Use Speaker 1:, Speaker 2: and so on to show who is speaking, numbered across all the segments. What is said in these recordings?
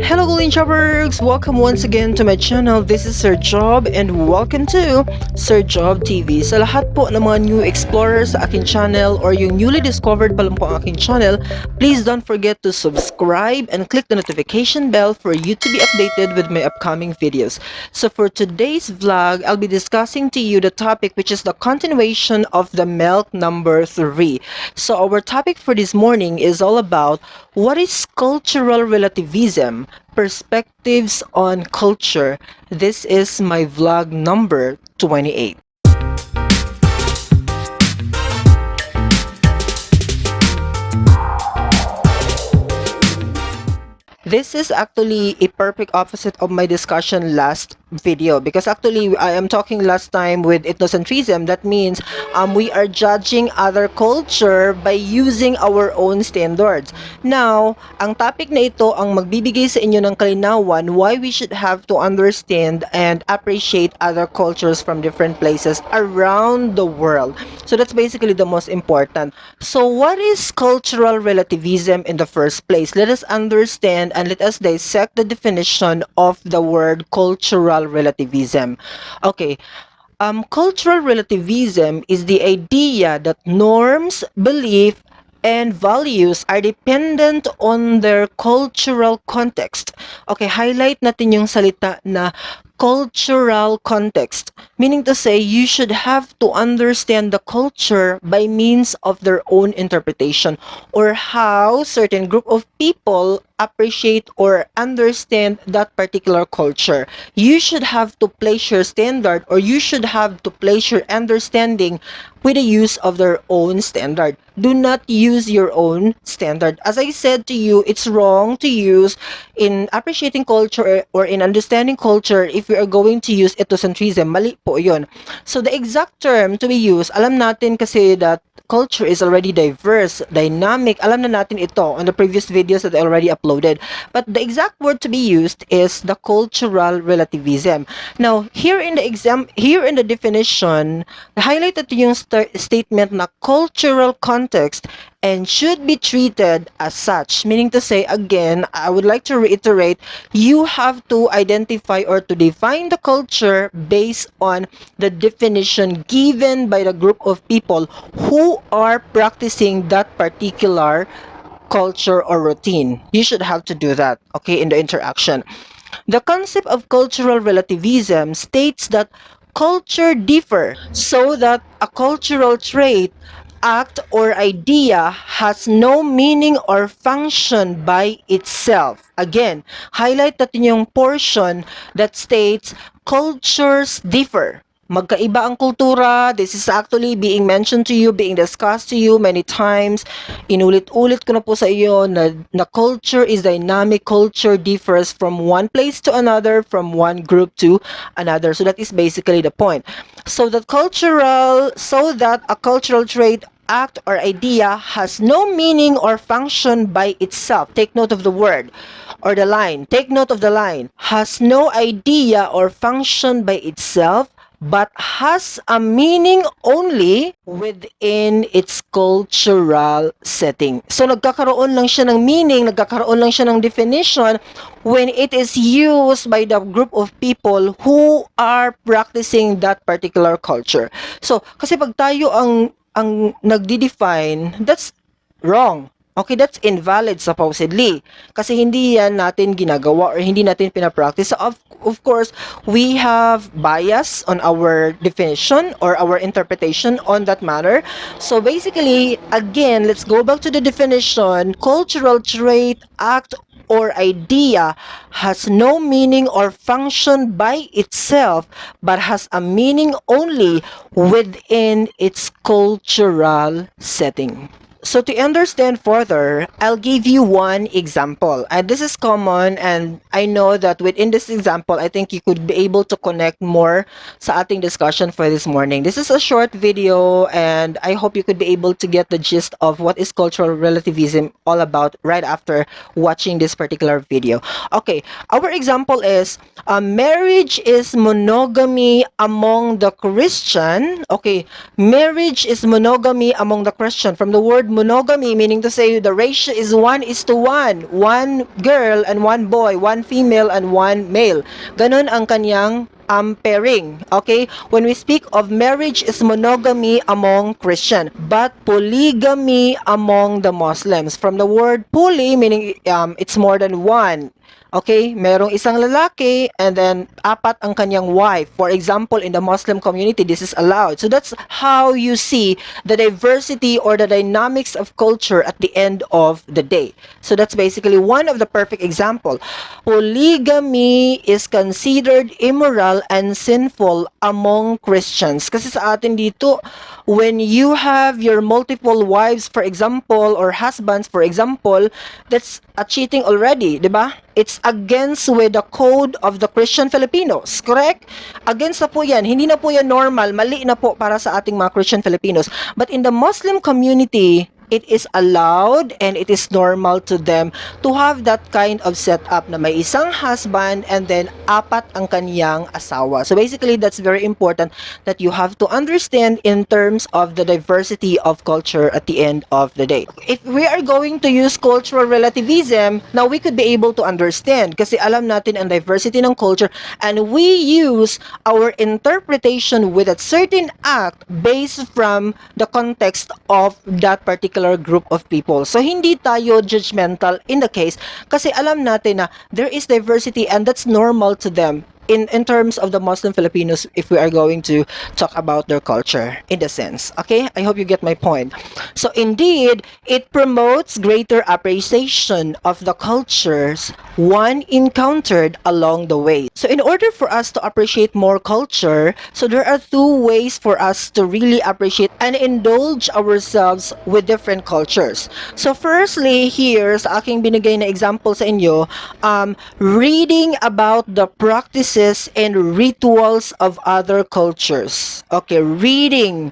Speaker 1: Hello Golden Jobbergs! Welcome once again to my channel. This is Sir Job and welcome to Sir Job TV. Sa lahat po ng mga new explorers sa aking channel or yung newly discovered pa lang po ang aking channel, please don't forget to subscribe and click the notification bell for you to be updated with my upcoming videos. So for today's vlog, I'll be discussing to you the topic which is the continuation of the MELC number 3. So our topic for this morning is all about what is cultural relativism, perspectives on culture. This is my vlog number 28. This is actually a perfect opposite of my discussion last video because actually I am talking last time with ethnocentrism. That means we are judging other culture by using our own standards. Now, ang topic na ito ang magbibigay sa inyo ng kalinawan why we should have to understand and appreciate other cultures from different places around the world. So that's basically the most important. So what is cultural relativism in the first place? Let us understand and let us dissect the definition of the word cultural relativism. Okay, cultural relativism is the idea that norms, belief, and values are dependent on their cultural context. Okay, highlight natin yung salita na cultural context, meaning to say you should have to understand the culture by means of their own interpretation or how certain group of people appreciate or understand that particular culture. You should have to place your standard or you should have to place your understanding with the use of their own standard. Do not use your own standard. As I said to you, it's wrong to use in appreciating culture or in understanding culture if we are going to use ethnocentrism. Mali po yun. So the exact term to be used, alam natin kasi that culture is already diverse, dynamic. Alam na natin ito on the previous videos that I already uploaded. But the exact word to be used is the cultural relativism. Now, here in the definition, highlighted yung statement na cultural context and should be treated as such. Meaning to say, again, I would like to reiterate, you have to identify or to define the culture based on the definition given by the group of people who are practicing that particular culture or routine. You should have to do that, okay, in the interaction. The concept of cultural relativism states that culture differ so that a cultural trait, act, or idea has no meaning or function by itself. Again, highlight natin yung portion that states cultures differ. Magkaiba ang kultura. This is actually being mentioned to you, being discussed to you many times. Inulit-ulit ko na po sa iyo na culture is dynamic. Culture differs from one place to another, from one group to another. So that is basically the point. So that a cultural trait, act, or idea has no meaning or function by itself. Take note of the word or the line. Take note of the line. Has no idea or function by itself, but has a meaning only within its cultural setting. So nagkakaroon lang siya ng meaning, nagkakaroon lang siya ng definition when it is used by the group of people who are practicing that particular culture. So kasi pag tayo ang nagdi-define, that's wrong. Okay, that's invalid supposedly. Kasi hindi yan natin ginagawa or hindi natin pinapractice. So of course, we have bias on our definition or our interpretation on that matter. So basically, again, let's go back to the definition. Cultural trait, act, or idea has no meaning or function by itself, but has a meaning only within its cultural setting. So to understand further, I'll give you one example. And this is common, and I know that within this example, I think you could be able to connect more sa ating discussion for this morning. This is a short video, and I hope you could be able to get the gist of what is cultural relativism all about right after watching this particular video. Okay, our example is marriage is monogamy among the Christian. Okay, marriage is monogamy among the Christian. From the word monogamy, meaning to say the ratio is 1:1, one girl and one boy, one female and one male. Ganun ang kanyang pairing. Okay? When we speak of marriage is monogamy among Christian, but polygamy among the Muslims. From the word poly, meaning it's more than one. Okay, merong isang lalaki and then apat ang kanyang wife. For example, in the Muslim community, this is allowed. So that's how you see the diversity or the dynamics of culture at the end of the day. So that's basically one of the perfect example. Polygamy is considered immoral and sinful among Christians. Kasi sa atin dito, when you have your multiple wives, for example, or husbands, for example, that's a cheating already, di ba? It's against with the code of the Christian Filipinos, correct? Against na po yan. Hindi na po yan normal. Mali na po para sa ating mga Christian Filipinos. But in the Muslim community, it is allowed and it is normal to them to have that kind of setup na may isang husband and then apat ang kaniyang asawa. So basically, that's very important that you have to understand in terms of the diversity of culture at the end of the day. If we are going to use cultural relativism, now we could be able to understand kasi alam natin ang diversity ng culture and we use our interpretation with a certain act based from the context of that particular group of people. So, hindi tayo judgmental in the case kasi alam natin na there is diversity and that's normal to them in terms of the Muslim Filipinos if we are going to talk about their culture in the sense. Okay? I hope you get my point. So, indeed, it promotes greater appreciation of the cultures one encountered along the way. So, in order for us to appreciate more culture, so there are two ways for us to really appreciate and indulge ourselves with different cultures. So, firstly, here, sa aking binigay na example sa inyo, reading about the practices and rituals of other cultures. Okay, reading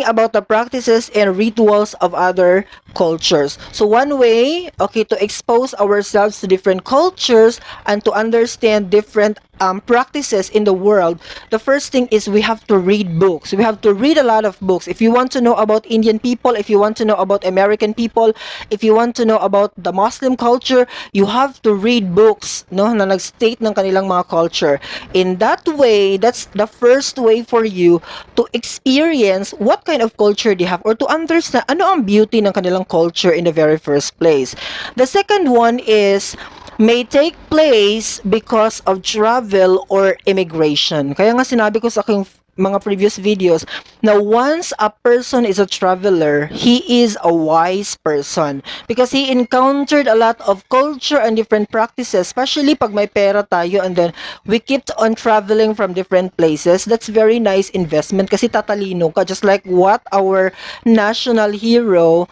Speaker 1: about the practices and rituals of other cultures. So one way, to expose ourselves to different cultures and to understand different practices in the world, the first thing is we have to read books. We have to read a lot of books. If you want to know about Indian people, if you want to know about American people, if you want to know about the Muslim culture, you have to read books, no, na nag-state ng kanilang mga culture. In that way, that's the first way for you to experience what kind of culture they have or to understand ano ang beauty ng kanilang culture in the very first place. The second one is may take place because of travel or immigration. Kaya nga sinabi ko sa aking mga previous videos na once a person is a traveler, he is a wise person because he encountered a lot of culture and different practices, especially pag may pera tayo and then we kept on traveling from different places. That's very nice investment kasi tatalino ka, just like what our national hero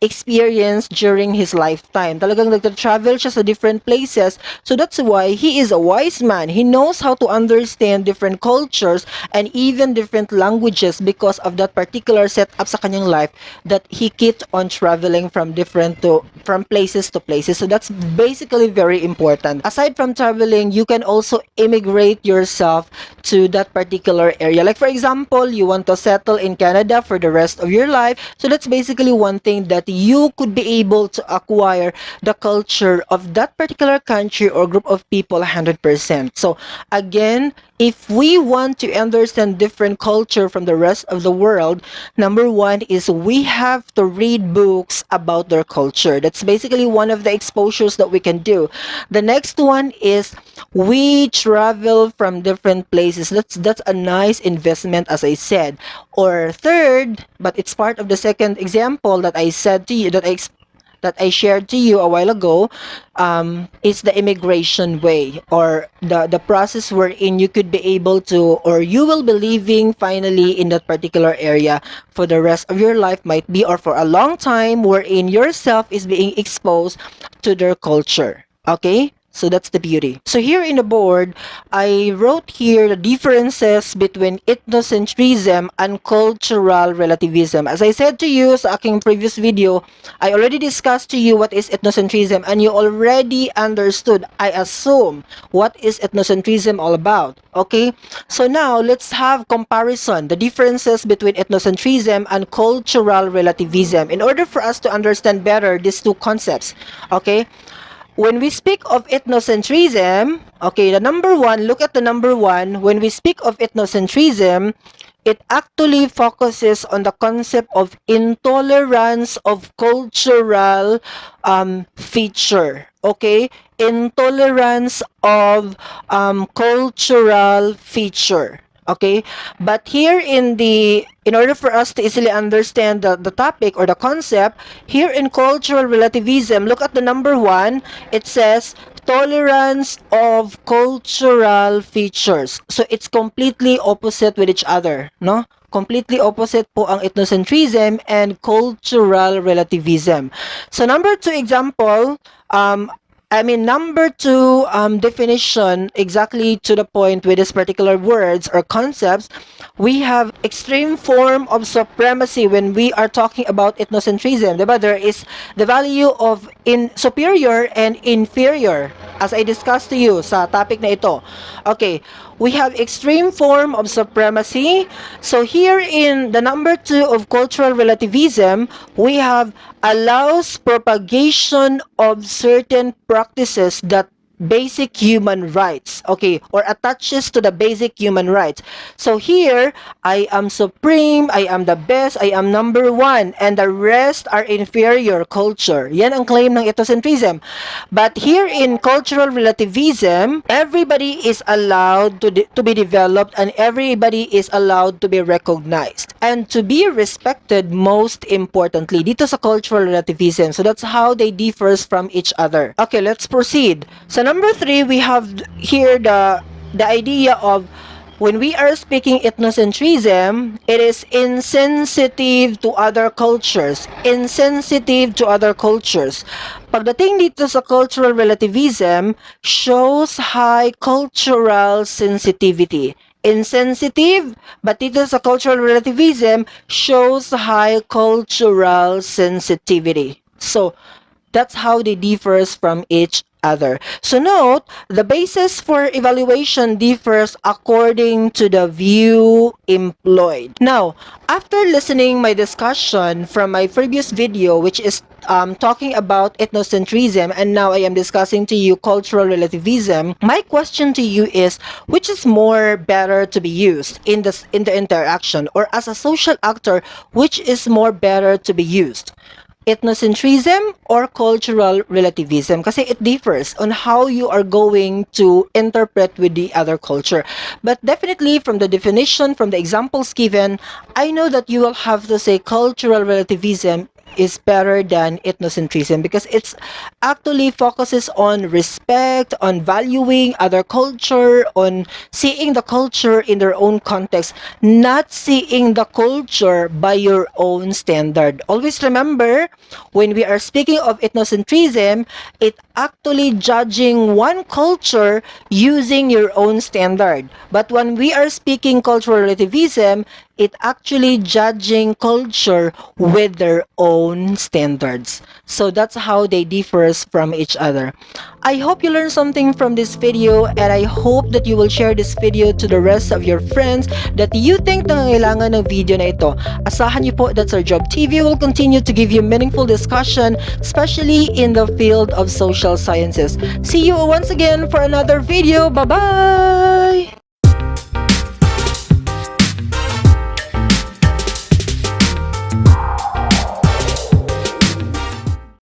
Speaker 1: experienced during his lifetime. Talagang nagta-travel siya sa different places, so that's why he is a wise man. He knows how to understand different cultures and even different languages because of that particular setup sa kanyang life that he kept on traveling from places to places. So that's basically very important. Aside from traveling, you can also immigrate yourself to that particular area. Like for example, you want to settle in Canada for the rest of your life. So that's basically one thing that you could be able to acquire the culture of that particular country or group of people 100%. So again, if we want to understand different culture from the rest of the world, number one is we have to read books about their culture. That's basically one of the exposures that we can do. The next one is we travel from different places. That's a nice investment, as I said. Or third, but it's part of the second example that I said to you, that I shared to you a while ago, is the immigration way or the process wherein you could be able to, or you will be living finally in that particular area for the rest of your life, might be, or for a long time, wherein yourself is being exposed to their culture. Okay? So that's the beauty. So here in the board, I wrote here the differences between ethnocentrism and cultural relativism. As I said to you sa aking previous video, I already discussed to you what is ethnocentrism and you already understood, I assume, what is ethnocentrism all about. Okay? So now, let's have comparison, the differences between ethnocentrism and cultural relativism in order for us to understand better these two concepts. Okay? When we speak of ethnocentrism, okay, the number one, look at the number one. When we speak of ethnocentrism, it actually focuses on the concept of intolerance of cultural feature. Okay? Intolerance of cultural feature. Okay, but here in order for us to easily understand the topic or the concept, here in cultural relativism, look at the number one, it says tolerance of cultural features. So it's completely opposite with each other, no? Completely opposite po ang ethnocentrism and cultural relativism. So number two example, number two definition, exactly to the point with this particular words or concepts, we have extreme form of supremacy when we are talking about ethnocentrism. Diba? There is the value of superior and inferior, as I discussed to you sa topic na ito. Okay, we have extreme form of supremacy. So here in the number two of cultural relativism, we have allows propagation of certain practices that basic human rights, okay, or attaches to the basic human rights. So here, I am supreme, I am the best, I am number one, and the rest are inferior culture. Yan ang claim ng ethnocentrism. But here in cultural relativism, everybody is allowed to be developed and everybody is allowed to be recognized and to be respected, most importantly dito sa cultural relativism. So that's how they differs from each other. Okay, let's proceed. So number three, we have here the idea of when we are speaking ethnocentrism, it is insensitive to other cultures. Insensitive to other cultures. Pagdating dito sa cultural relativism, shows high cultural sensitivity. Insensitive, but dito sa cultural relativism, shows high cultural sensitivity. So, that's how they differs from each other. So note, the basis for evaluation differs according to the view employed. Now, after listening my discussion from my previous video, which is talking about ethnocentrism, and now I am discussing to you cultural relativism, my question to you is, which is more better to be used in the interaction, or as a social actor, which is more better to be used? Ethnocentrism or cultural relativism, kasi it differs on how you are going to interpret with the other culture. But definitely from the definition, from the examples given, I know that you will have to say cultural relativism is better than ethnocentrism because it's actually focuses on respect, on valuing other culture, on seeing the culture in their own context, not seeing the culture by your own standard. Always remember, when we are speaking of ethnocentrism, it actually judging one culture using your own standard. But when we are speaking cultural relativism, it actually judging culture with their own standards. So that's how they differs from each other. I hope you learned something from this video, and I hope that you will share this video to the rest of your friends that you think nangangailangan ng video na ito. Asahan niyo po that Sir Job TV will continue to give you meaningful discussion, especially in the field of social sciences. See you once again for another video. Bye-bye!